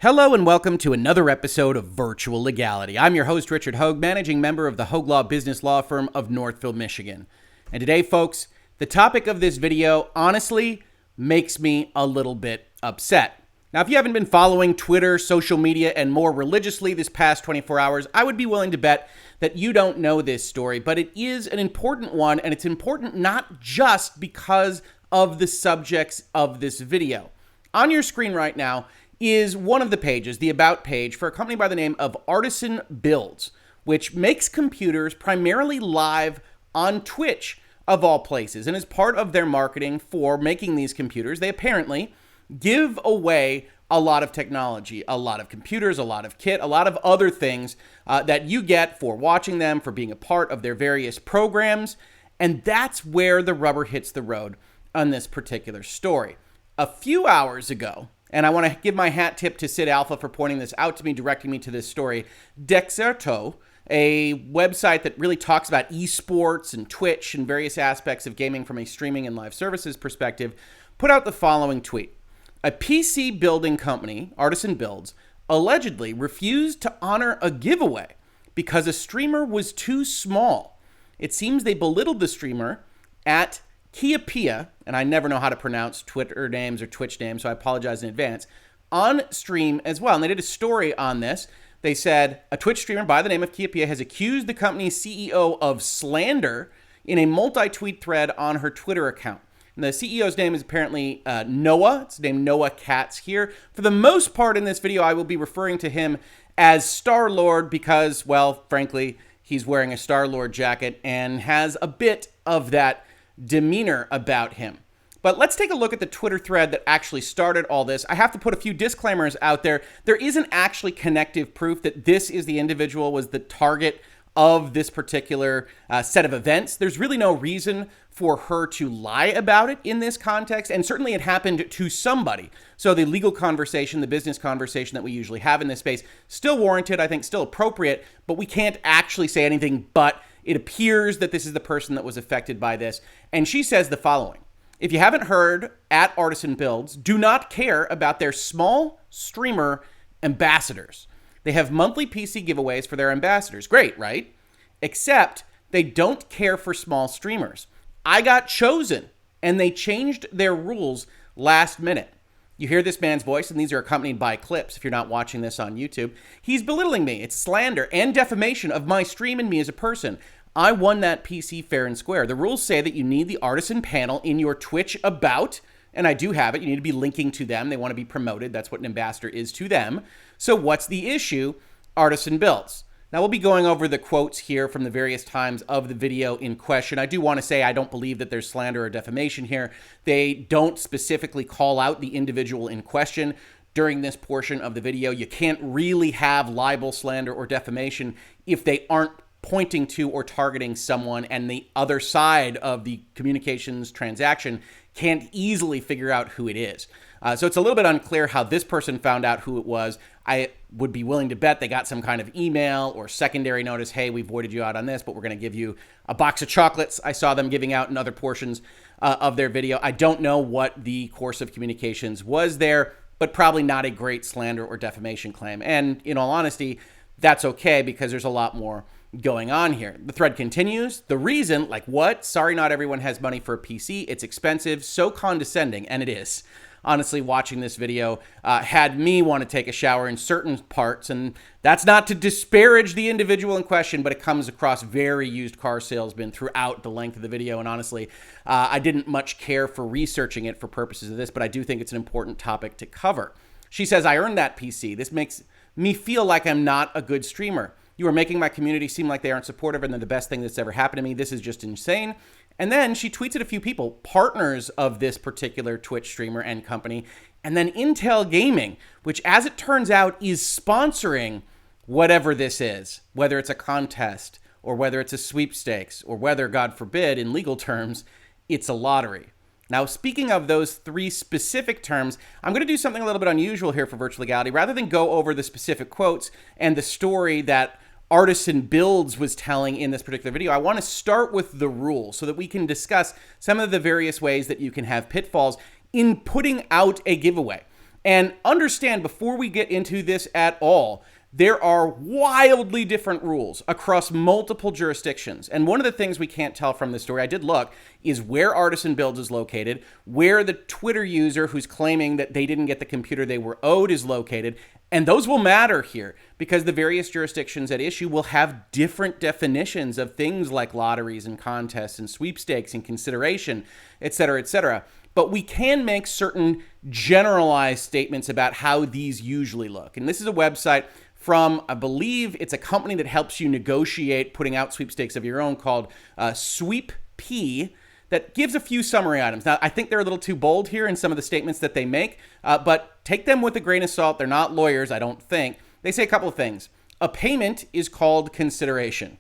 Hello and welcome to another episode of Virtual Legality. I'm your host, Richard Hoeg, managing member of the Hoeg Law business law firm of Northville, Michigan. And today, folks, the topic of this video honestly makes me a little bit upset. Now, if you haven't been following Twitter, social media, and more religiously this past 24 hours, I would be willing to bet that you don't know this story, but it is an important one, and it's important not just because of the subjects of this video. On your screen right now is one of the pages, the About page, for a company by the name of Artesian Builds, which makes computers primarily live on Twitch, of all places. And as part of their marketing for making these computers, they apparently give away a lot of technology, a lot of computers, a lot of kit, a lot of other things that you get for watching them, for being a part of their various programs. And that's where the rubber hits the road on this particular story. A few hours ago, and I want to give my hat tip to Sid Alpha for pointing this out to me, directing me to this story, Dexerto, a website that really talks about esports and Twitch and various aspects of gaming from a streaming and live services perspective, put out the following tweet. A PC building company, Artesian Builds, allegedly refused to honor a giveaway because a streamer was too small. It seems they belittled the streamer at Kiapia, and I never know how to pronounce Twitter names or Twitch names, so I apologize in advance, on stream as well. And they did a story on this. They said, a Twitch streamer by the name of Kiapia has accused the company's CEO of slander in a multi-tweet thread on her Twitter account. And the CEO's name is apparently Noah. It's named Noah Katz here. For the most part in this video, I will be referring to him as Star-Lord because, well, frankly, he's wearing a Star-Lord jacket and has a bit of that demeanor about him. But let's take a look at the Twitter thread that actually started all this. I have to put a few disclaimers out there. There isn't actually connective proof that this is the individual was the target of this particular set of events. There's really no reason for her to lie about it in this context, and certainly it happened to somebody. So the legal conversation, the business conversation that we usually have in this space, still warranted, I think still appropriate, but we can't actually say anything but it appears that this is the person that was affected by this. And she says the following. If you haven't heard, at Artesian Builds do not care about their small streamer ambassadors. They have monthly PC giveaways for their ambassadors. Great, right? Except they don't care for small streamers. I got chosen, and they changed their rules last minute. You hear this man's voice, and these are accompanied by clips if you're not watching this on YouTube. He's belittling me. It's slander and defamation of my stream and me as a person. I won that PC fair and square. The rules say that you need the Artisan panel in your Twitch About, and I do have it. You need to be linking to them. They want to be promoted. That's what an ambassador is to them. So what's the issue? Artesian Builds. Now, we'll be going over the quotes here from the various times of the video in question. I do want to say I don't believe that there's slander or defamation here. They don't specifically call out the individual in question during this portion of the video. You can't really have libel, slander, or defamation if they aren't pointing to or targeting someone, and the other side of the communications transaction can't easily figure out who it is. So it's a little bit unclear how this person found out who it was. I would be willing to bet they got some kind of email or secondary notice, hey, we voided you out on this, but we're going to give you a box of chocolates. I saw them giving out in other portions of their video. I don't know what the course of communications was there, but probably not a great slander or defamation claim. And in all honesty, that's okay because there's a lot more going on here. The thread continues. The reason, like what? Sorry, not everyone has money for a PC. It's expensive, so condescending, and it is. Honestly, watching this video had me want to take a shower in certain parts, and that's not to disparage the individual in question, but it comes across very used car salesman throughout the length of the video, and honestly, I didn't much care for researching it for purposes of this, but I do think it's an important topic to cover. She says, I earned that PC. This makes me feel like I'm not a good streamer. You are making my community seem like they aren't supportive and they're the best thing that's ever happened to me. This is just insane. And then she tweets at a few people, partners of this particular Twitch streamer and company, and then Intel Gaming, which as it turns out is sponsoring whatever this is, whether it's a contest or whether it's a sweepstakes or whether, God forbid, in legal terms, it's a lottery. Now, speaking of those three specific terms, I'm going to do something a little bit unusual here for Virtual Legality. Rather than go over the specific quotes and the story that Artesian Builds was telling in this particular video, I want to start with the rules so that we can discuss some of the various ways that you can have pitfalls in putting out a giveaway. And understand, before we get into this at all, there are wildly different rules across multiple jurisdictions. And one of the things we can't tell from this story, I did look, is where Artesian Builds is located, where the Twitter user who's claiming that they didn't get the computer they were owed is located. And those will matter here because the various jurisdictions at issue will have different definitions of things like lotteries and contests and sweepstakes and consideration, et cetera, et cetera. But we can make certain generalized statements about how these usually look. And this is a website from, I believe it's a company that helps you negotiate putting out sweepstakes of your own called SweepP, that gives a few summary items. Now, I think they're a little too bold here in some of the statements that they make, but take them with a grain of salt. They're not lawyers, I don't think. They say a couple of things. A payment is called consideration.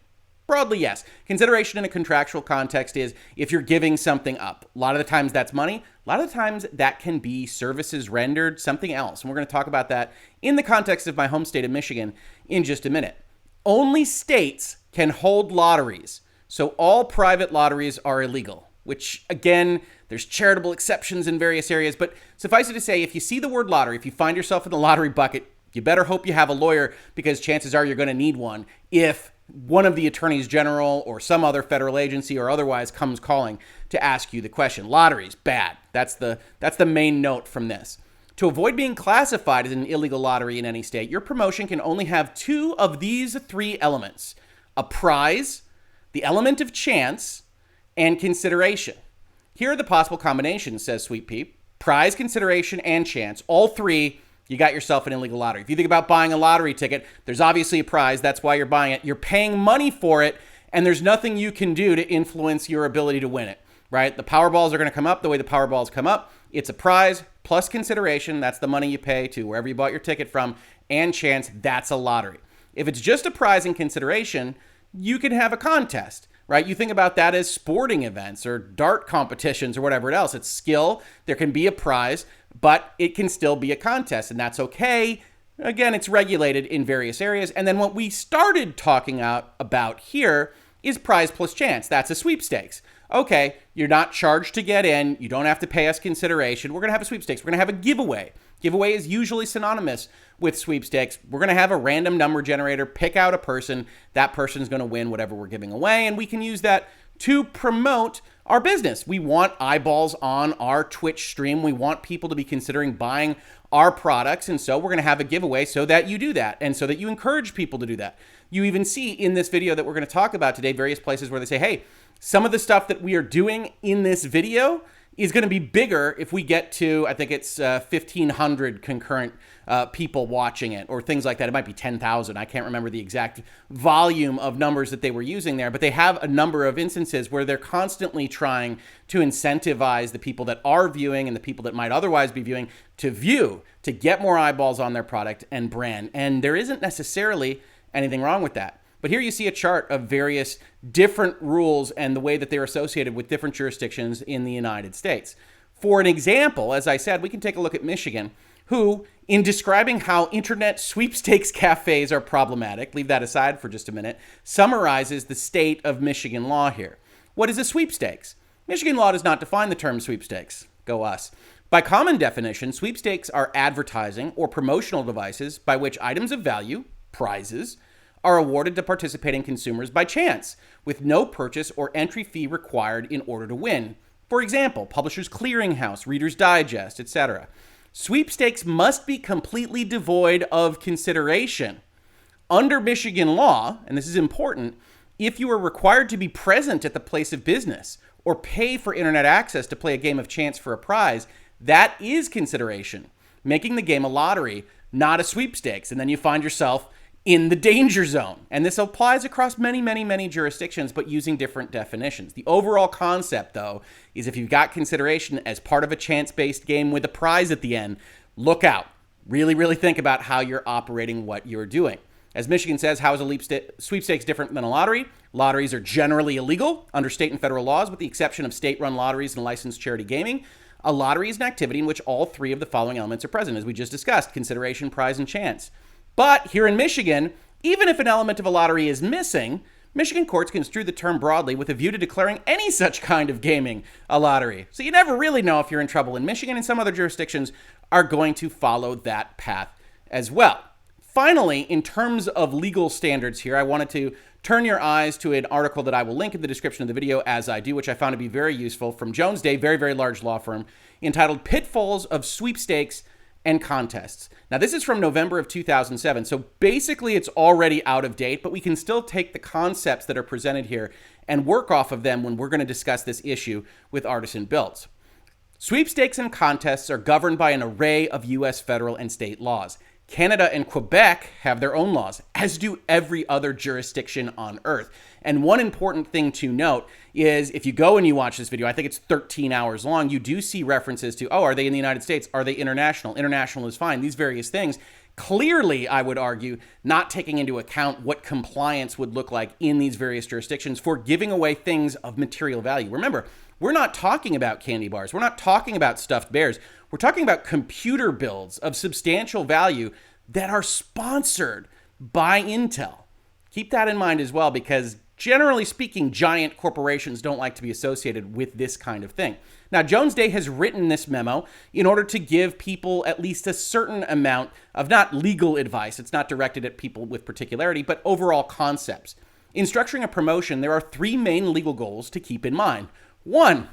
Broadly, yes. Consideration in a contractual context is if you're giving something up. A lot of the times that's money. A lot of the times that can be services rendered, something else. And we're going to talk about that in the context of my home state of Michigan in just a minute. Only states can hold lotteries. So all private lotteries are illegal, which again, there's charitable exceptions in various areas. But suffice it to say, if you see the word lottery, if you find yourself in the lottery bucket, you better hope you have a lawyer because chances are you're going to need one if one of the attorneys general or some other federal agency or otherwise comes calling to ask you the question. Lotteries, bad. That's the main note from this. To avoid being classified as an illegal lottery in any state, your promotion can only have two of these three elements: a prize, the element of chance, and consideration. Here are the possible combinations, says SweepP. Prize, consideration, and chance. All three, you got yourself an illegal lottery. If you think about buying a lottery ticket, there's obviously a prize. That's why you're buying it. You're paying money for it, and there's nothing you can do to influence your ability to win it, right? The Powerballs are going to come up the way the Powerballs come up. It's a prize plus consideration. That's the money you pay to wherever you bought your ticket from. And chance, that's a lottery. If it's just a prize and consideration, you can have a contest, right? You think about that as sporting events or dart competitions or whatever else. It's skill. There can be a prize, but it can still be a contest, and that's okay. Again, it's regulated in various areas. And then what we started talking about here is prize plus chance. That's a sweepstakes. Okay, you're not charged to get in. You don't have to pay us consideration. We're going to have a sweepstakes. We're going to have a giveaway. Giveaway is usually synonymous with sweepstakes. We're going to have a random number generator, pick out a person. That person's going to win whatever we're giving away, and we can use that to promote our business. We want eyeballs on our Twitch stream. We want people to be considering buying our products, and so we're going to have a giveaway so that you do that and so that you encourage people to do that. You even see in this video that we're going to talk about today various places where they say, hey, some of the stuff that we are doing in this video is going to be bigger if we get to, I think it's 1,500 concurrent people watching it or things like that. It might be 10,000. I can't remember the exact volume of numbers that they were using there, but they have a number of instances where they're constantly trying to incentivize the people that are viewing and the people that might otherwise be viewing to view, to get more eyeballs on their product and brand. And there isn't necessarily anything wrong with that. But here you see a chart of various different rules and the way that they're associated with different jurisdictions in the United States. For an example, as I said, we can take a look at Michigan, who, in describing how internet sweepstakes cafes are problematic, leave that aside for just a minute, summarizes the state of Michigan law here. What is a sweepstakes? Michigan law does not define the term sweepstakes. Go us. By common definition, sweepstakes are advertising or promotional devices by which items of value, prizes, are awarded to participating consumers by chance, with no purchase or entry fee required in order to win. For example, Publishers Clearinghouse, Reader's Digest, etc. Sweepstakes must be completely devoid of consideration. Under Michigan law, and this is important, if you are required to be present at the place of business or pay for internet access to play a game of chance for a prize, that is consideration, making the game a lottery, not a sweepstakes. And then you find yourself in the danger zone. And this applies across many, many, many jurisdictions, but using different definitions. The overall concept, though, is if you've got consideration as part of a chance-based game with a prize at the end, look out. Really, really think about how you're operating what you're doing. As Michigan says, how is a sweepstakes different than a lottery? Lotteries are generally illegal under state and federal laws, with the exception of state-run lotteries and licensed charity gaming. A lottery is an activity in which all three of the following elements are present, as we just discussed: consideration, prize, and chance. But here in Michigan, even if an element of a lottery is missing, Michigan courts construe the term broadly with a view to declaring any such kind of gaming a lottery. So you never really know if you're in trouble in Michigan, and some other jurisdictions are going to follow that path as well. Finally, in terms of legal standards here, I wanted to turn your eyes to an article that I will link in the description of the video as I do, which I found to be very useful, from Jones Day, very, very large law firm, entitled Pitfalls of Sweepstakes and Contests. Now, this is from November of 2007, so basically it's already out of date, but we can still take the concepts that are presented here and work off of them when we're going to discuss this issue with Artisan Builds. Sweepstakes and contests are governed by an array of U.S. federal and state laws. Canada and Quebec have their own laws, as do every other jurisdiction on Earth. And one important thing to note is if you go and you watch this video, I think it's 13 hours long, you do see references to, oh, are they in the United States? Are they international? International is fine. These various things. Clearly, I would argue, not taking into account what compliance would look like in these various jurisdictions for giving away things of material value. Remember, we're not talking about candy bars. We're not talking about stuffed bears. We're talking about computer builds of substantial value that are sponsored by Intel. Keep that in mind as well, because generally speaking, giant corporations don't like to be associated with this kind of thing. Now, Jones Day has written this memo in order to give people at least a certain amount of not legal advice. It's not directed at people with particularity, but overall concepts. In structuring a promotion, there are three main legal goals to keep in mind. One,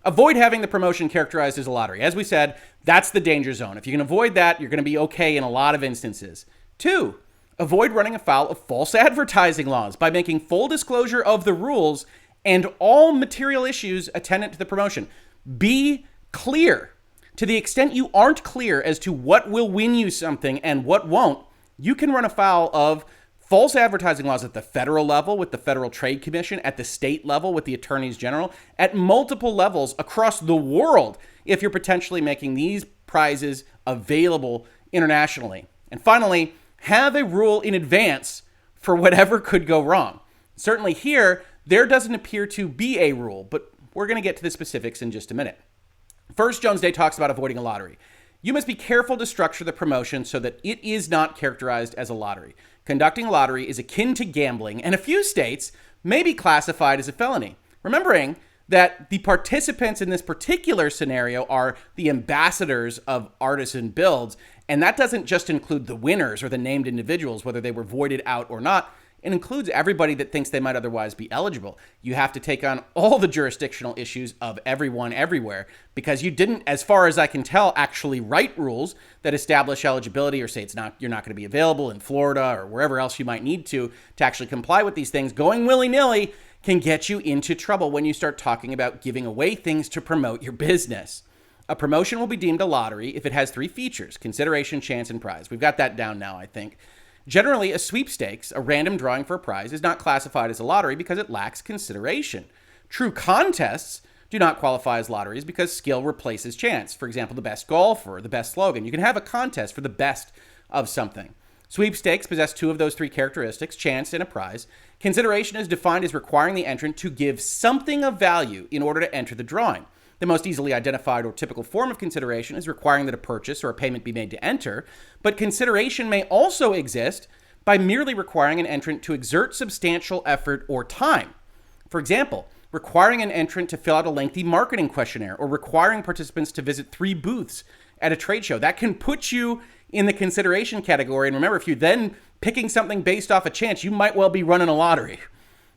avoid having the promotion characterized as a lottery. As we said, that's the danger zone. If you can avoid that, you're going to be okay in a lot of instances. Two, avoid running afoul of false advertising laws by making full disclosure of the rules and all material issues attendant to the promotion. Be clear. To the extent you aren't clear as to what will win you something and what won't, you can run afoul of false advertising laws at the federal level with the Federal Trade Commission, at the state level with the attorneys general, at multiple levels across the world if you're potentially making these prizes available internationally. And finally, have a rule in advance for whatever could go wrong. Certainly here, there doesn't appear to be a rule, but we're going to get to the specifics in just a minute. First, Jones Day talks about avoiding a lottery. You must be careful to structure the promotion so that it is not characterized as a lottery. Conducting a lottery is akin to gambling, and a few states may be classified as a felony. Remembering that the participants in this particular scenario are the ambassadors of Artisan Builds, and that doesn't just include the winners or the named individuals, whether they were voided out or not. It includes everybody that thinks they might otherwise be eligible. You have to take on all the jurisdictional issues of everyone everywhere because you didn't, as far as I can tell, actually write rules that establish eligibility or say you're not going to be available in Florida or wherever else you might need to actually comply with these things. Going willy-nilly can get you into trouble when you start talking about giving away things to promote your business. A promotion will be deemed a lottery if it has three features: consideration, chance, and prize. We've got that down now, I think. Generally, a sweepstakes, a random drawing for a prize, is not classified as a lottery because it lacks consideration. True contests do not qualify as lotteries because skill replaces chance. For example, the best golfer, the best slogan. You can have a contest for the best of something. Sweepstakes possess two of those three characteristics, chance and a prize. Consideration is defined as requiring the entrant to give something of value in order to enter the drawing. The most easily identified or typical form of consideration is requiring that a purchase or a payment be made to enter, but consideration may also exist by merely requiring an entrant to exert substantial effort or time. For example, requiring an entrant to fill out a lengthy marketing questionnaire or requiring participants to visit 3 booths at a trade show. That can put you in the consideration category. And remember, if you're then picking something based off a chance, you might well be running a lottery.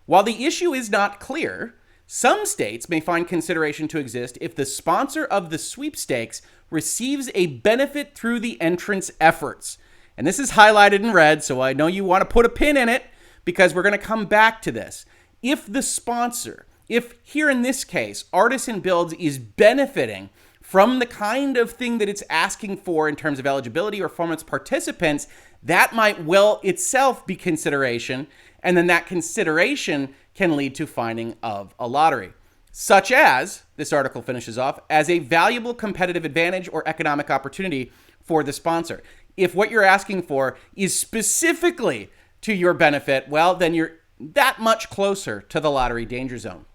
While the issue is not clear, some states may find consideration to exist if the sponsor of the sweepstakes receives a benefit through the entrant's efforts. And this is highlighted in red, so I know you want to put a pin in it because we're going to come back to this. If the sponsor, if here in this case, Artisan Builds is benefiting from the kind of thing that it's asking for in terms of eligibility or from its participants, that might well itself be consideration, and then that consideration can lead to finding of a lottery, such as, this article finishes off, as a valuable competitive advantage or economic opportunity for the sponsor. If what you're asking for is specifically to your benefit, well, then you're that much closer to the lottery danger zone.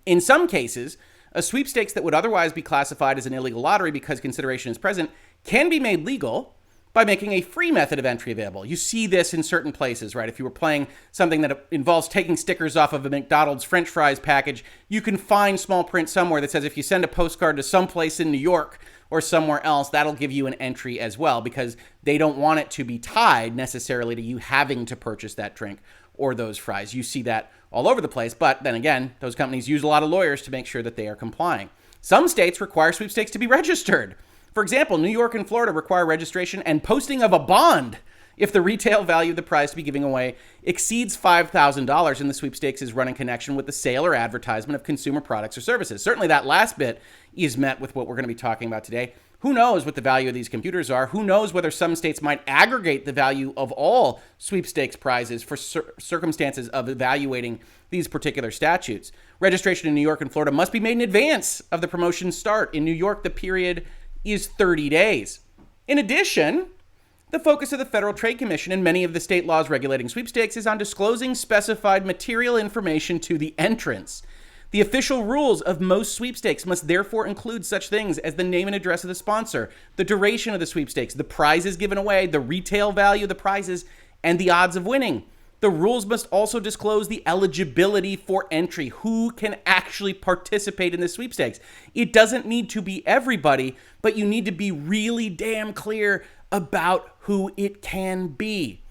In some cases, a sweepstakes that would otherwise be classified as an illegal lottery because consideration is present can be made legal by making a free method of entry available. You see this in certain places, right? If you were playing something that involves taking stickers off of a McDonald's French fries package, you can find small print somewhere that says if you send a postcard to someplace in New York or somewhere else, that'll give you an entry as well, because they don't want it to be tied necessarily to you having to purchase that drink or those fries. You see that all over the place, but then again, those companies use a lot of lawyers to make sure that they are complying. Some states require sweepstakes to be registered. For example, New York and Florida require registration and posting of a bond if the retail value of the prize to be giving away exceeds $5,000 and the sweepstakes is run in connection with the sale or advertisement of consumer products or services. Certainly that last bit is met with what we're going to be talking about today. Who knows what the value of these computers are? Who knows whether some states might aggregate the value of all sweepstakes prizes for circumstances of evaluating these particular statutes. Registration in New York and Florida must be made in advance of the promotion's start. In New York, the period is 30 days. In addition, the focus of the Federal Trade Commission and many of the state laws regulating sweepstakes is on disclosing specified material information to the entrants. The official rules of most sweepstakes must therefore include such things as the name and address of the sponsor, the duration of the sweepstakes, the prizes given away, the retail value of the prizes, and the odds of winning. The rules must also disclose the eligibility for entry, who can actually participate in the sweepstakes. It doesn't need to be everybody, but you need to be really damn clear about who it can be.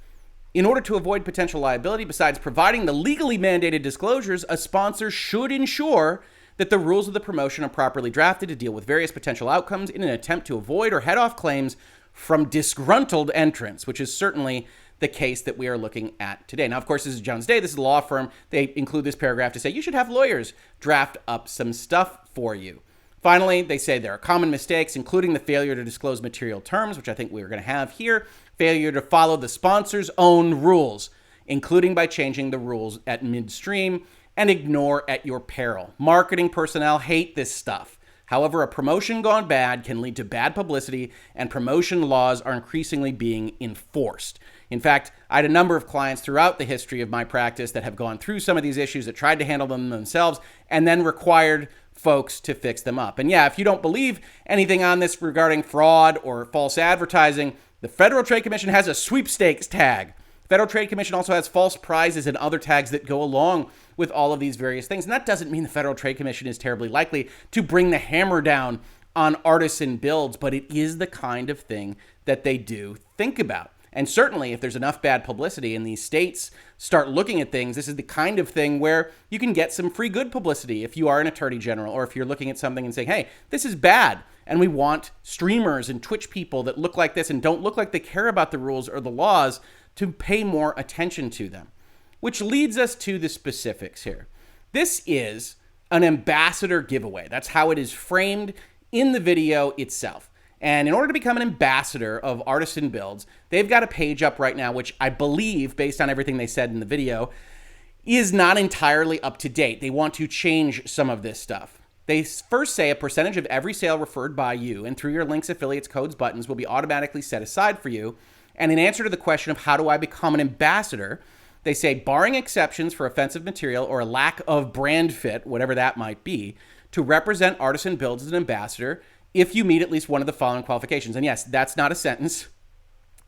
In order to avoid potential liability, besides providing the legally mandated disclosures, a sponsor should ensure that the rules of the promotion are properly drafted to deal with various potential outcomes in an attempt to avoid or head off claims from disgruntled entrants, which is certainly the case that we are looking at today. Now, of course, this is Jones Day. This is a law firm. They include this paragraph to say you should have lawyers draft up some stuff for you. Finally, they say there are common mistakes, including the failure to disclose material terms, which I think we're going to have here, failure to follow the sponsor's own rules, including by changing the rules at midstream, and ignore at your peril. Marketing personnel hate this stuff. However, a promotion gone bad can lead to bad publicity, and promotion laws are increasingly being enforced. In fact, I had a number of clients throughout the history of my practice that have gone through some of these issues, that tried to handle them themselves, and then required folks to fix them up. And yeah, if you don't believe anything on this regarding fraud or false advertising, the Federal Trade Commission has a sweepstakes tag. Federal Trade Commission also has false prizes and other tags that go along with all of these various things. And that doesn't mean the Federal Trade Commission is terribly likely to bring the hammer down on artisan builds, but it is the kind of thing that they do think about. And certainly if there's enough bad publicity and these states start looking at things, this is the kind of thing where you can get some free good publicity if you are an attorney general, or if you're looking at something and saying, hey, this is bad, and we want streamers and Twitch people that look like this and don't look like they care about the rules or the laws to pay more attention to them. Which leads us to the specifics here. This is an ambassador giveaway. That's how it is framed in the video itself. And in order to become an ambassador of Artisan Builds, they've got a page up right now, which I believe, based on everything they said in the video, is not entirely up to date. They want to change some of this stuff. They first say a percentage of every sale referred by you and through your links, affiliates, codes, buttons will be automatically set aside for you. And in answer to the question of how do I become an ambassador, they say, barring exceptions for offensive material or a lack of brand fit, whatever that might be, to represent Artisan Builds as an ambassador, if you meet at least one of the following qualifications. And yes, that's not a sentence.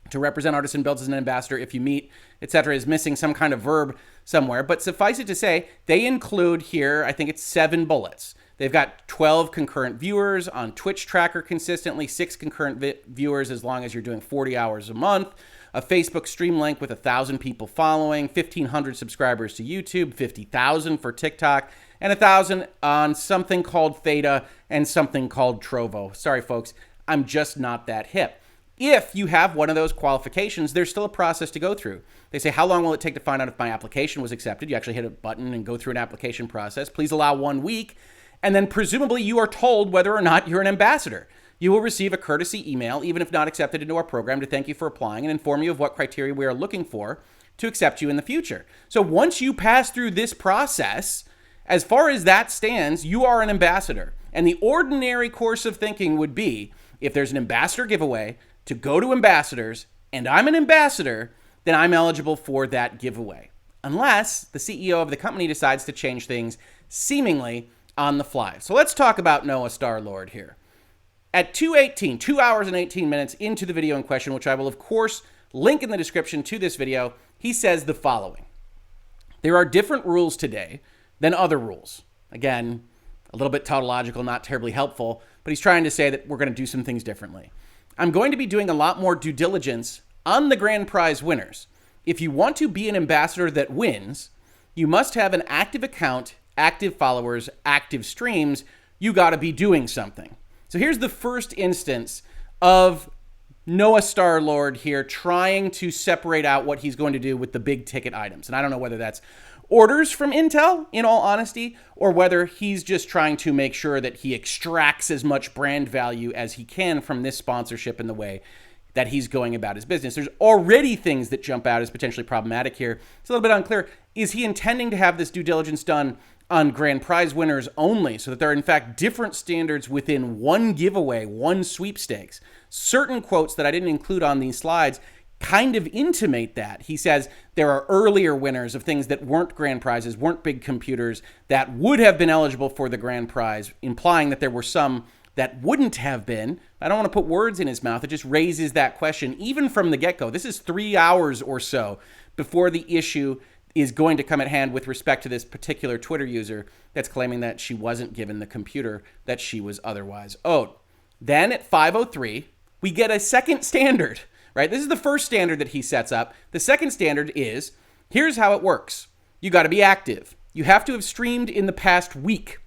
To represent Artisan Builds as an ambassador, if you meet, etc., is missing some kind of verb somewhere. But suffice it to say, they include here, I think it's 7 bullets. They've got 12 concurrent viewers on Twitch Tracker consistently, 6 concurrent viewers as long as you're doing 40 hours a month, a Facebook stream link with 1,000 people following, 1,500 subscribers to YouTube, 50,000 for TikTok, and 1,000 on something called Theta and something called Trovo. Sorry, folks, I'm just not that hip. If you have one of those qualifications, there's still a process to go through. They say, how long will it take to find out if my application was accepted? You actually hit a button and go through an application process. Please allow 1 week. And then presumably you are told whether or not you're an ambassador. You will receive a courtesy email, even if not accepted into our program, to thank you for applying and inform you of what criteria we are looking for to accept you in the future. So once you pass through this process, as far as that stands, you are an ambassador. And the ordinary course of thinking would be, if there's an ambassador giveaway, to go to ambassadors, and I'm an ambassador, then I'm eligible for that giveaway. Unless the CEO of the company decides to change things seemingly on the fly. So let's talk about Noah Starlord here. At 2:18, 2 hours and 18 minutes into the video in question, which I will of course link in the description to this video, he says the following. There are different rules today than other rules. Again, a little bit tautological, not terribly helpful, but he's trying to say that we're going to do some things differently. I'm going to be doing a lot more due diligence on the grand prize winners. If you want to be an ambassador that wins, you must have an active account, active followers, active streams. You got to be doing something. So here's the first instance of Noah Starlord here trying to separate out what he's going to do with the big ticket items. And I don't know whether that's orders from Intel, in all honesty, or whether he's just trying to make sure that he extracts as much brand value as he can from this sponsorship in the way that he's going about his business. There's already things that jump out as potentially problematic here. It's a little bit unclear. Is he intending to have this due diligence done on grand prize winners only, so that there are in fact different standards within one giveaway, one sweepstakes? Certain quotes that I didn't include on these slides kind of intimate that. He says there are earlier winners of things that weren't grand prizes, weren't big computers, that would have been eligible for the grand prize, implying that there were some that wouldn't have been. I don't want to put words in his mouth. It just raises that question even from the get-go. This is 3 hours or so before the issue is going to come at hand with respect to this particular Twitter user that's claiming that she wasn't given the computer that she was otherwise owed. Then at 5:03, we get a second standard, right? This is the first standard that he sets up. The second standard is, here's how it works. You got to be active. You have to have streamed in the past week.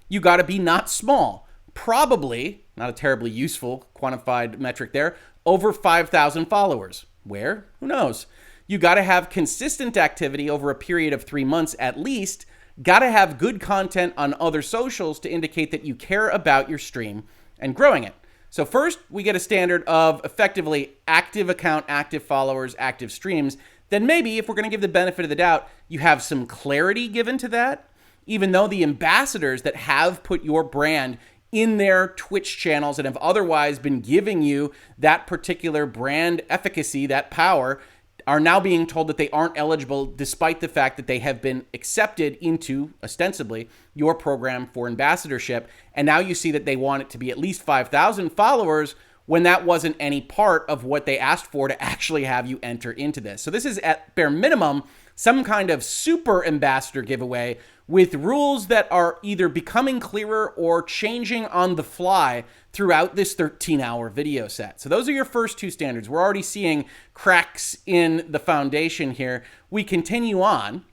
You got to be not small. Probably, not a terribly useful quantified metric there, over 5,000 followers. Where? Who knows? You got to have consistent activity over a period of 3 months at least. Got to have good content on other socials to indicate that you care about your stream and growing it. So first, we get a standard of effectively active account, active followers, active streams. Then maybe, if we're going to give the benefit of the doubt, you have some clarity given to that, even though the ambassadors that have put your brand in their Twitch channels and have otherwise been giving you that particular brand efficacy, that power, are now being told that they aren't eligible despite the fact that they have been accepted into, ostensibly, your program for ambassadorship. And now you see that they want it to be at least 5,000 followers when that wasn't any part of what they asked for to actually have you enter into this. So this is at bare minimum some kind of super ambassador giveaway with rules that are either becoming clearer or changing on the fly throughout this 13-hour video set. So those are your first two standards. We're already seeing cracks in the foundation here. We continue on.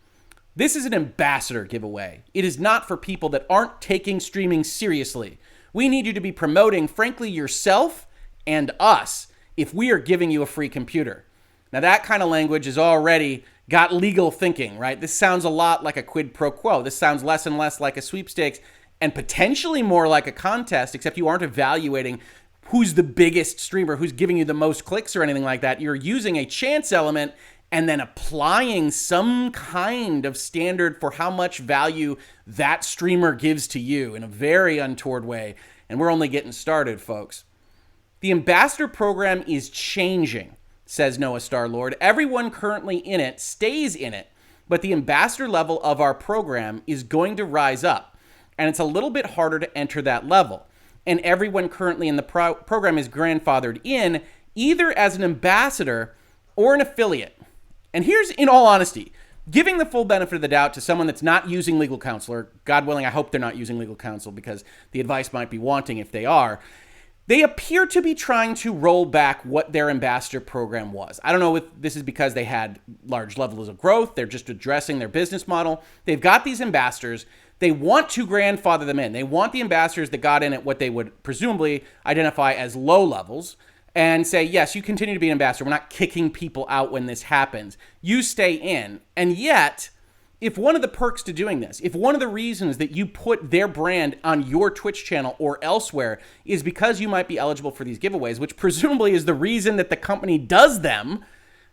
This is an ambassador giveaway. It is not for people that aren't taking streaming seriously. We need you to be promoting, frankly, yourself and us if we are giving you a free computer. Now that kind of language is already got legal thinking, right? This sounds a lot like a quid pro quo. This sounds less and less like a sweepstakes and potentially more like a contest, except you aren't evaluating who's the biggest streamer, who's giving you the most clicks or anything like that. You're using a chance element and then applying some kind of standard for how much value that streamer gives to you in a very untoward way. And we're only getting started, folks. The ambassador program is changing, says Noah Starlord. Everyone currently in it stays in it, but the ambassador level of our program is going to rise up, and it's a little bit harder to enter that level. And everyone currently in the program is grandfathered in either as an ambassador or an affiliate. And here's, in all honesty, giving the full benefit of the doubt to someone that's not using legal counsel, or God willing, I hope they're not using legal counsel because the advice might be wanting if they are. They appear to be trying to roll back what their ambassador program was. I don't know if this is because they had large levels of growth. They're just addressing their business model. They've got these ambassadors. They want to grandfather them in. They want the ambassadors that got in at what they would presumably identify as low levels and say, yes, you continue to be an ambassador. We're not kicking people out when this happens. You stay in. And yet, if one of the perks to doing this, if one of the reasons that you put their brand on your Twitch channel or elsewhere is because you might be eligible for these giveaways, which presumably is the reason that the company does them,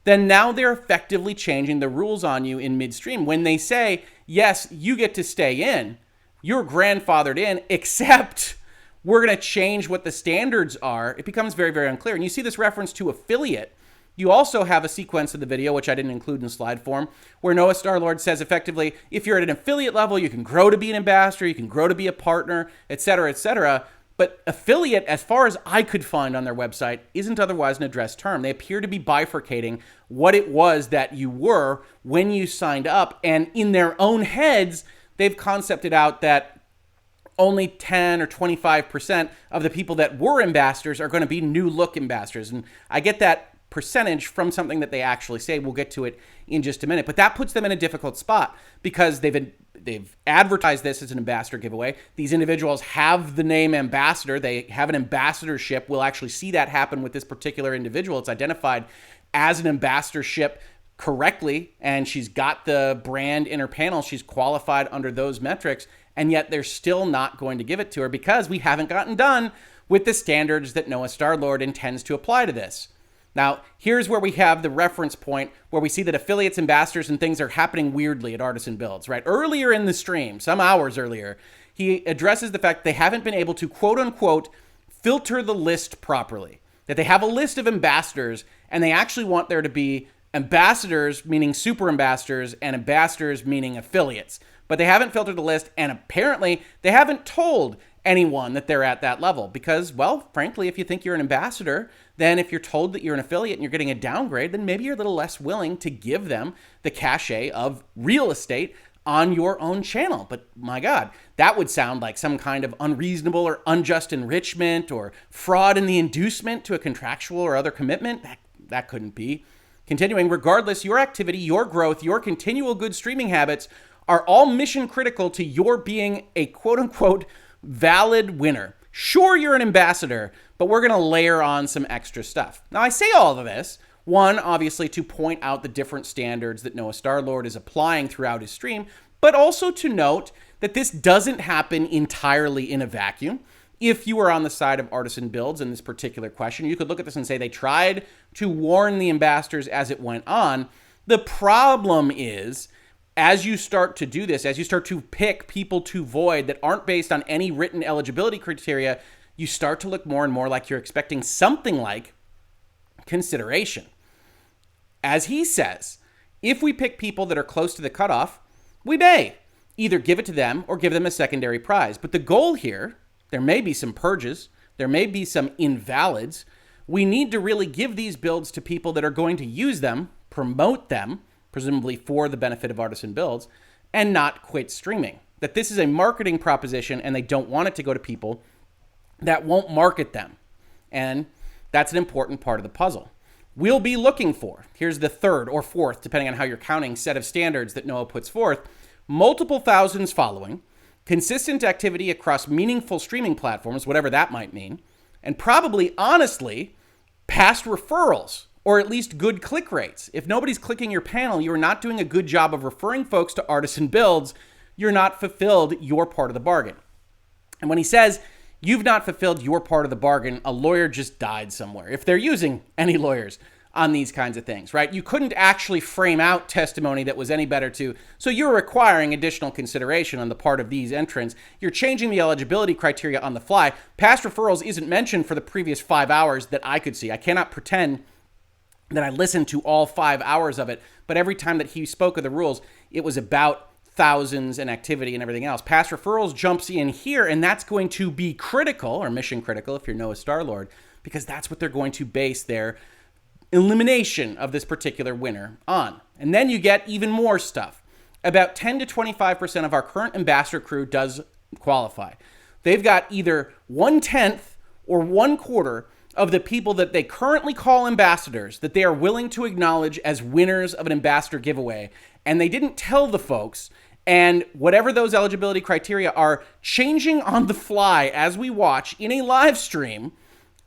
then now they're effectively changing the rules on you in midstream. When they say, yes, you get to stay in, you're grandfathered in, except we're going to change what the standards are, it becomes very, very unclear. And you see this reference to affiliate. You also have a sequence of the video, which I didn't include in slide form, where Noah Starlord says effectively, if you're at an affiliate level, you can grow to be an ambassador, you can grow to be a partner, et cetera, et cetera. But affiliate, as far as I could find on their website, isn't otherwise an addressed term. They appear to be bifurcating what it was that you were when you signed up. And in their own heads, they've concepted out that only 10 or 25% of the people that were ambassadors are going to be new look ambassadors. And I get that percentage from something that they actually say. We'll get to it in just a minute. But that puts them in a difficult spot because they've advertised this as an ambassador giveaway. These individuals have the name ambassador. They have an ambassadorship. We'll actually see that happen with this particular individual. It's identified as an ambassadorship correctly, and she's got the brand in her panel. She's qualified under those metrics, and yet they're still not going to give it to her because we haven't gotten done with the standards that Noah Starlord intends to apply to this. Now, here's where we have the reference point where we see that affiliates, ambassadors, and things are happening weirdly at Artisan Builds, right? Earlier in the stream, some hours earlier, he addresses the fact they haven't been able to, quote unquote, filter the list properly. That they have a list of ambassadors and they actually want there to be ambassadors, meaning super ambassadors, and ambassadors, meaning affiliates. But they haven't filtered the list, and apparently they haven't told anyone that they're at that level because, well, frankly, if you think you're an ambassador, then if you're told that you're an affiliate and you're getting a downgrade, then maybe you're a little less willing to give them the cachet of real estate on your own channel. But my God, that would sound like some kind of unreasonable or unjust enrichment or fraud in the inducement to a contractual or other commitment. That couldn't be. Continuing, regardless, your activity, your growth, your continual good streaming habits are all mission critical to your being a quote unquote valid winner. Sure, you're an ambassador, but we're going to layer on some extra stuff. Now, I say all of this, one, obviously, to point out the different standards that Noah Starlord is applying throughout his stream, but also to note that this doesn't happen entirely in a vacuum. If you were on the side of Artisan Builds in this particular question, you could look at this and say they tried to warn the ambassadors as it went on. The problem is, as you start to do this, as you start to pick people to void that aren't based on any written eligibility criteria, you start to look more and more like you're expecting something like consideration. As he says, if we pick people that are close to the cutoff, we may either give it to them or give them a secondary prize. But the goal here, there may be some purges, there may be some invalids. We need to really give these builds to people that are going to use them, promote them, presumably for the benefit of Artisan Builds, and not quit streaming. That this is a marketing proposition and they don't want it to go to people that won't market them. And that's an important part of the puzzle. We'll be looking for, here's the third or fourth, depending on how you're counting, set of standards that Noah puts forth, multiple thousands following, consistent activity across meaningful streaming platforms, whatever that might mean, and probably, honestly, past referrals, or at least good click rates. If nobody's clicking your panel, you're not doing a good job of referring folks to Artisan Builds, you're not fulfilled your part of the bargain. And when he says you've not fulfilled your part of the bargain, a lawyer just died somewhere. If they're using any lawyers on these kinds of things, right? You couldn't actually frame out testimony that was any better to, so you're requiring additional consideration on the part of these entrants. You're changing the eligibility criteria on the fly. Past referrals isn't mentioned for the previous 5 hours that I could see. I cannot pretend that I listened to all 5 hours of it, but every time that he spoke of the rules, it was about thousands and activity and everything else. Past referrals jumps in here, and that's going to be critical, or mission critical if you're Noah Starlord, because that's what they're going to base their elimination of this particular winner on. And then you get even more stuff. About 10 to 25% of our current ambassador crew does qualify. They've got either 1/10 or 1/4 of the people that they currently call ambassadors that they are willing to acknowledge as winners of an ambassador giveaway. And they didn't tell the folks, and whatever those eligibility criteria are changing on the fly as we watch in a live stream,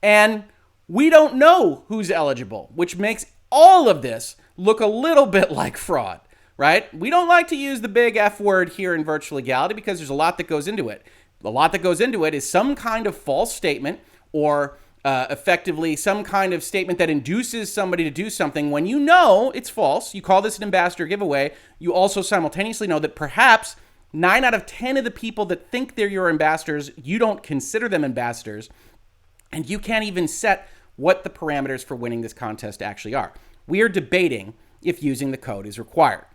and we don't know who's eligible, which makes all of this look a little bit like fraud, right? We don't like to use the big F word here in virtual legality because there's a lot that goes into it. A lot that goes into it is some kind of false statement or effectively some kind of statement that induces somebody to do something when you know it's false. You call this an ambassador giveaway. You also simultaneously know that perhaps 9 out of 10 of the people that think they're your ambassadors, you don't consider them ambassadors, and you can't even set what the parameters for winning this contest actually are. We are debating if using the code is required.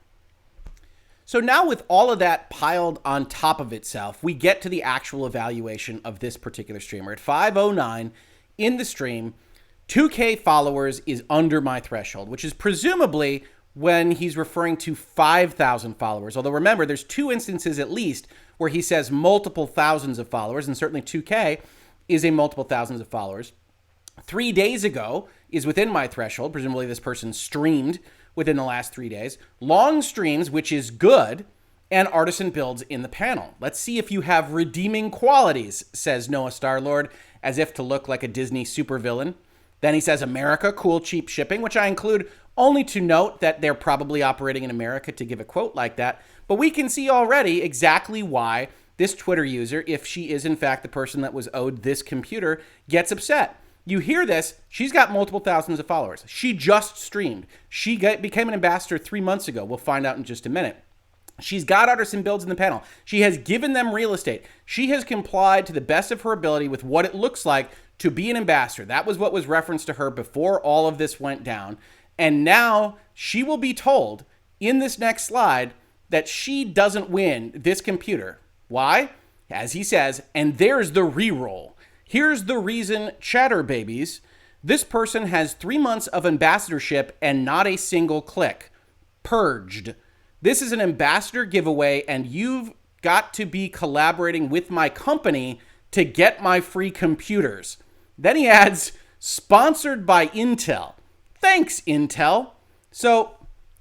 So now with all of that piled on top of itself, we get to the actual evaluation of this particular streamer. At 5:09 in the stream, 2K followers is under my threshold, which is presumably when he's referring to 5,000 followers. Although remember, there's 2 instances at least where he says multiple thousands of followers, and certainly 2K is a multiple thousands of followers. 3 days ago is within my threshold. Presumably this person streamed within the last 3 days. Long streams, which is good, and Artisan Builds in the panel. Let's see if you have redeeming qualities, says Noah Starlord, as if to look like a Disney supervillain. Then he says, America, cool, cheap shipping, which I include only to note that they're probably operating in America to give a quote like that. But we can see already exactly why this Twitter user, if she is in fact the person that was owed this computer, gets upset. You hear this, she's got multiple thousands of followers. She just streamed. She became an ambassador 3 months ago. We'll find out in just a minute. She's got Artisan Builds in the panel. She has given them real estate. She has complied to the best of her ability with what it looks like to be an ambassador. That was what was referenced to her before all of this went down. And now she will be told in this next slide that she doesn't win this computer. Why? As he says, and there's the re-roll. Here's the reason, chatter babies. This person has 3 months of ambassadorship and not a single click. Purged. This is an ambassador giveaway, and you've got to be collaborating with my company to get my free computers. Then he adds, sponsored by Intel. Thanks, Intel. So,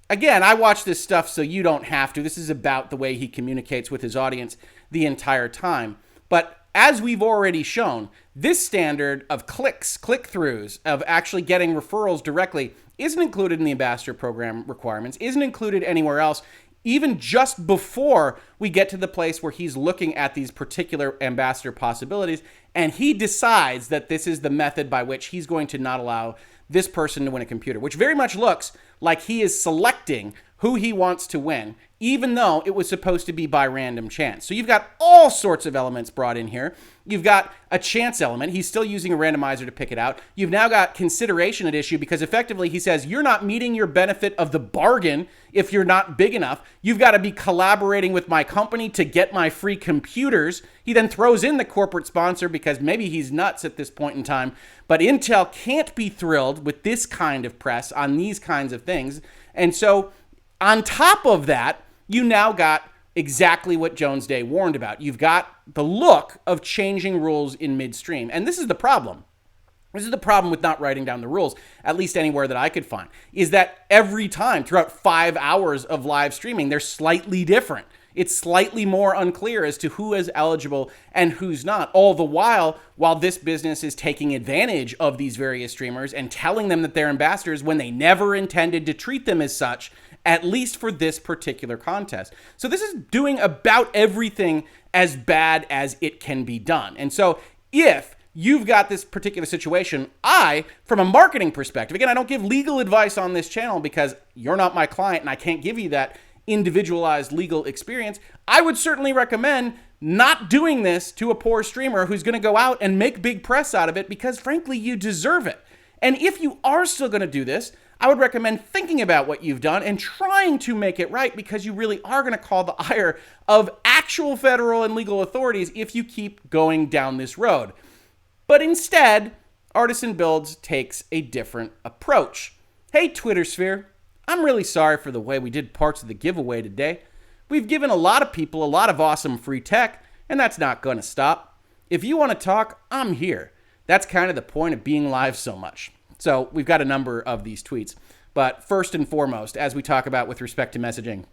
again, I watch this stuff so you don't have to. This is about the way he communicates with his audience the entire time. But as we've already shown, this standard of clicks, click-throughs, of actually getting referrals directly isn't included in the ambassador program requirements, isn't included anywhere else, even just before we get to the place where he's looking at these particular ambassador possibilities, and he decides that this is the method by which he's going to not allow this person to win a computer, which very much looks like he is selecting who he wants to win, even though it was supposed to be by random chance. So you've got all sorts of elements brought in here. You've got a chance element. He's still using a randomizer to pick it out. You've now got consideration at issue because effectively he says you're not meeting your benefit of the bargain if you're not big enough. You've got to be collaborating with my company to get my free computers. He then throws in the corporate sponsor because maybe he's nuts at this point in time. But Intel can't be thrilled with this kind of press on these kinds of things. And so on top of that, you now got exactly what Jones Day warned about. You've got the look of changing rules in midstream. And this is the problem. This is the problem with not writing down the rules, at least anywhere that I could find, is that every time throughout 5 hours of live streaming, they're slightly different. It's slightly more unclear as to who is eligible and who's not. All the while this business is taking advantage of these various streamers and telling them that they're ambassadors when they never intended to treat them as such, at least for this particular contest. So this is doing about everything as bad as it can be done. And so if you've got this particular situation, from a marketing perspective, again, I don't give legal advice on this channel because you're not my client and I can't give you that individualized legal experience. I would certainly recommend not doing this to a poor streamer who's going to go out and make big press out of it because, frankly, you deserve it. And if you are still going to do this, I would recommend thinking about what you've done and trying to make it right because you really are going to call the ire of actual federal and legal authorities if you keep going down this road. But instead, Artisan Builds takes a different approach. Hey, Twitter sphere, I'm really sorry for the way we did parts of the giveaway today. We've given a lot of people a lot of awesome free tech, and that's not going to stop. If you want to talk, I'm here. That's kind of the point of being live so much. So we've got a number of these tweets. But first and foremost, as we talk about with respect to messaging,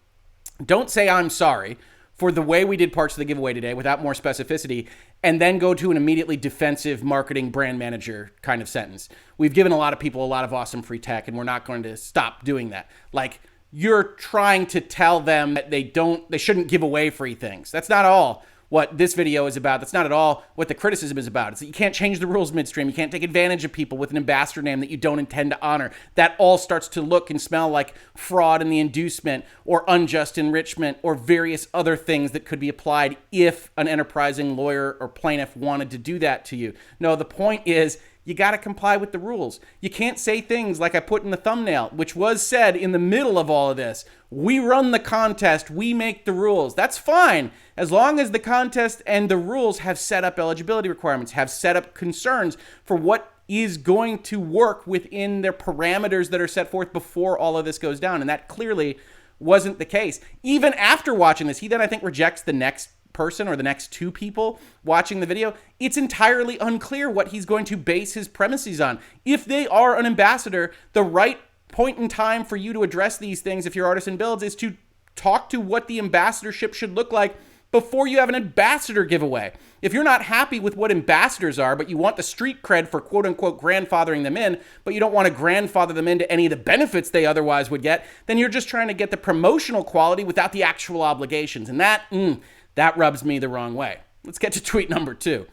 don't say I'm sorry for the way we did parts of the giveaway today without more specificity, and then go to an immediately defensive marketing brand manager kind of sentence. We've given a lot of people a lot of awesome free tech, and we're not going to stop doing that. Like, you're trying to tell them that they shouldn't give away free things. That's not all what this video is about. That's not at all what the criticism is about. It's that you can't change the rules midstream. You can't take advantage of people with an ambassador name that you don't intend to honor. That all starts to look and smell like fraud in the inducement or unjust enrichment or various other things that could be applied if an enterprising lawyer or plaintiff wanted to do that to you. No, the point is you got to comply with the rules. You can't say things like I put in the thumbnail, which was said in the middle of all of this. We run the contest. We make the rules. That's fine, as long as the contest and the rules have set up eligibility requirements, have set up concerns for what is going to work within their parameters that are set forth before all of this goes down. And that clearly wasn't the case. Even after watching this, he then, I think, rejects the next person or the next two people watching the video. It's entirely unclear what he's going to base his premises on. If they are an ambassador, the right point in time for you to address these things, if you're Artisan Builds, is to talk to what the ambassadorship should look like before you have an ambassador giveaway. If you're not happy with what ambassadors are, but you want the street cred for quote unquote grandfathering them in, but you don't want to grandfather them into any of the benefits they otherwise would get, then you're just trying to get the promotional quality without the actual obligations. And that rubs me the wrong way. Let's get to tweet number 2.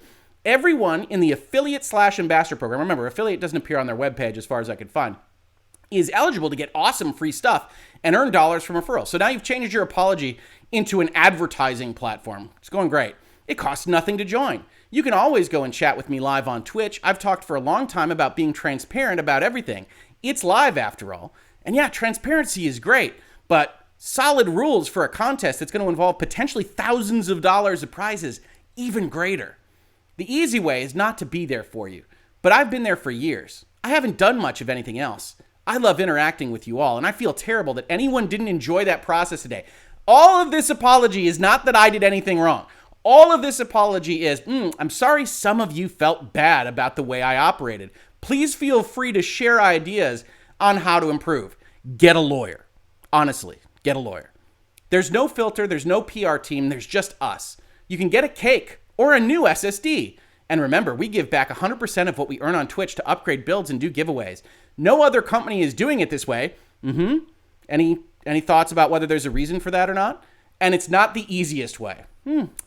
Everyone in the affiliate/ambassador program, remember, affiliate doesn't appear on their webpage as far as I could find, is eligible to get awesome free stuff and earn dollars from referrals. So now you've changed your apology into an advertising platform. It's going great. It costs nothing to join. You can always go and chat with me live on Twitch. I've talked for a long time about being transparent about everything. It's live after all. And yeah, transparency is great, but solid rules for a contest that's going to involve potentially thousands of dollars of prizes, even greater. The easy way is not to be there for you, but I've been there for years. I haven't done much of anything else. I love interacting with you all, and I feel terrible that anyone didn't enjoy that process today. All of this apology is not that I did anything wrong. All of this apology is, I'm sorry some of you felt bad about the way I operated. Please feel free to share ideas on how to improve. Get a lawyer. Honestly, get a lawyer. There's no filter, there's no PR team, there's just us. You can get a cake or a new SSD. And remember, we give back 100% of what we earn on Twitch to upgrade builds and do giveaways. No other company is doing it this way. Any thoughts about whether there's a reason for that or not? And it's not the easiest way.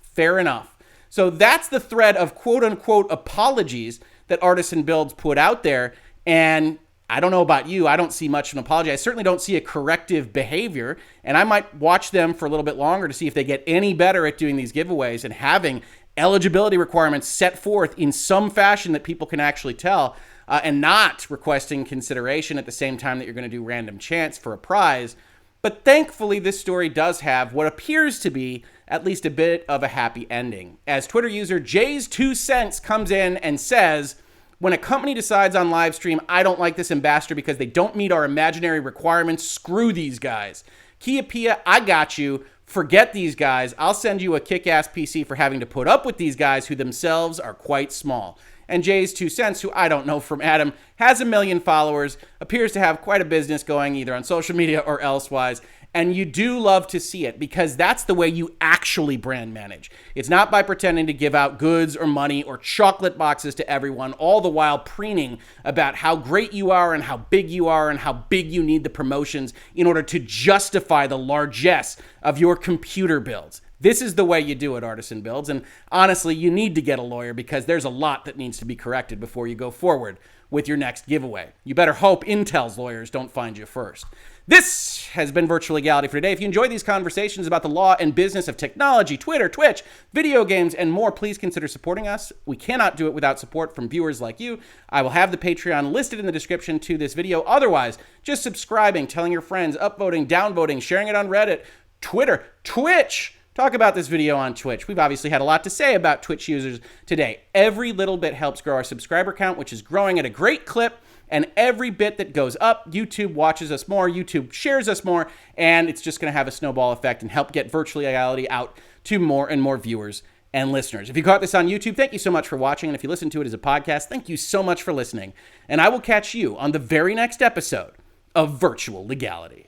Fair enough. So that's the thread of quote unquote apologies that Artisan Builds put out there. And I don't know about you. I don't see much of an apology. I certainly don't see a corrective behavior. And I might watch them for a little bit longer to see if they get any better at doing these giveaways and having eligibility requirements set forth in some fashion that people can actually tell, and not requesting consideration at the same time that you're going to do random chance for a prize. But thankfully, this story does have what appears to be at least a bit of a happy ending, as Twitter user Jay's 2 cents comes in and says, when a company decides on live stream, I don't like this ambassador because they don't meet our imaginary requirements, screw these guys. Kia Pia, I got you. Forget these guys. I'll send you a kick-ass PC for having to put up with these guys who themselves are quite small. And Jay's 2 cents, who I don't know from Adam, has 1 million followers, appears to have quite a business going either on social media or elsewise. And you do love to see it because that's the way you actually brand manage. It's not by pretending to give out goods or money or chocolate boxes to everyone, all the while preening about how great you are and how big you are and how big you need the promotions in order to justify the largesse of your computer builds. This is the way you do it, Artisan Builds. And honestly, you need to get a lawyer because there's a lot that needs to be corrected before you go forward with your next giveaway. You better hope Intel's lawyers don't find you first. This has been Virtual Legality for today. If you enjoy these conversations about the law and business of technology, Twitter, Twitch, video games, and more, please consider supporting us. We cannot do it without support from viewers like you. I will have the Patreon listed in the description to this video. Otherwise, just subscribing, telling your friends, upvoting, downvoting, sharing it on Reddit, Twitter, Twitch. Talk about this video on Twitch. We've obviously had a lot to say about Twitch users today. Every little bit helps grow our subscriber count, which is growing at a great clip. And every bit that goes up, YouTube watches us more, YouTube shares us more, and it's just going to have a snowball effect and help get Virtual Legality out to more and more viewers and listeners. If you caught this on YouTube, thank you so much for watching. And if you listen to it as a podcast, thank you so much for listening. And I will catch you on the very next episode of Virtual Legality.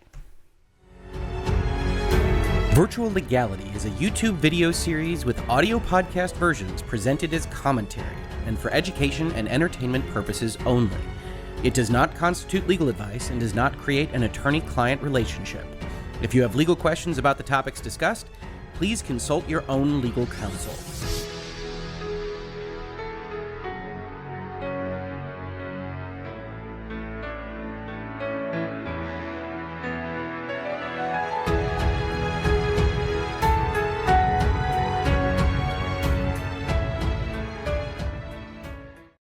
Virtual Legality is a YouTube video series with audio podcast versions presented as commentary and for education and entertainment purposes only. It does not constitute legal advice and does not create an attorney-client relationship. If you have legal questions about the topics discussed, please consult your own legal counsel.